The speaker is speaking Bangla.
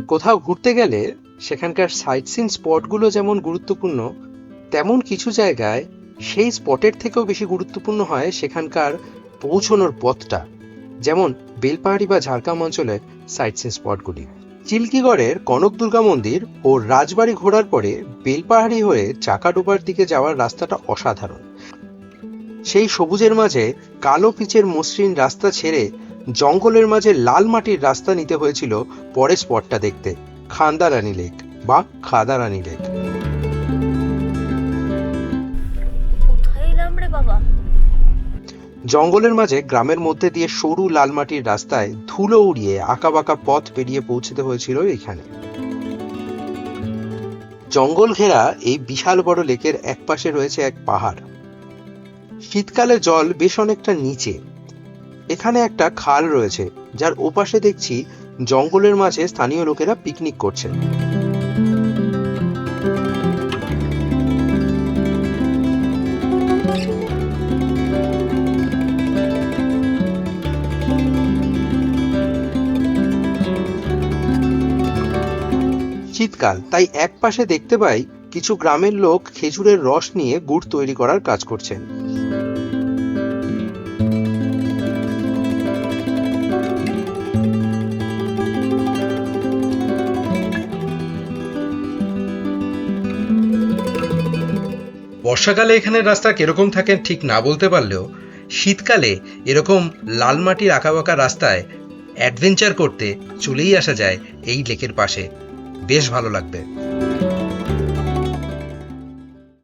কোথাও ঘুরতে গেলে সেখানকার সাইট সিন স্পটগুলো যেমন গুরুত্বপূর্ণ, তেমন কিছু জায়গায় সেই স্পটের থেকেও বেশি গুরুত্বপূর্ণ হয় সেখানকার পৌঁছানোর পথটা। যেমন বেলপাহাড়ি বা ঝাড়গ্রাম অঞ্চলের সাইট সিন স্পটগুলি। চিল্কিগড়ের কনক দুর্গা মন্দির ও রাজবাড়ি ঘোরার পরে বেলপাহাড়ি হয়ে চাকাডোবার দিকে যাওয়ার রাস্তাটা অসাধারণ। সেই সবুজের মাঝে কালো পিচের মসৃণ রাস্তা ছেড়ে জঙ্গলের মাঝে লাল মাটির রাস্তা নিতে হয়েছিল পরের স্পটটা দেখতে, খান্দারানী লেক বা খাদারানী লেক। কোথায় এলাম রে বাবা? জঙ্গলের মাঝে গ্রামের মধ্যে দিয়ে সরু লাল মাটির রাস্তায় ধুলো উড়িয়ে আঁকাবাঁকা পথ পেরিয়ে পৌঁছতে হয়েছিল এখানে। জঙ্গল ঘেরা এই বিশাল বড় লেকের একপাশে রয়েছে এক পাহাড়। শীতকালে জল বেশ অনেকটা নিচে। এখানে একটা খাল রয়েছে, যার ওপাশে দেখছি জঙ্গলের মাঝে স্থানীয় লোকেরা পিকনিক করছে। শীতকাল, তাই এক পাশে দেখতে পাই কিছু গ্রামের লোক খেজুরের রস নিয়ে গুড় তৈরি করার কাজ করছেন। বর্ষাকালে এখানের রাস্তা কিরকম থাকে ঠিক না বলতে পারলেও শীতকালে এরকম লাল মাটির আঁকাবাঁকা রাস্তায় অ্যাডভেঞ্চার করতে চলেই আসা যায় এই লেকের পাশে। বেশ ভালো লাগবে।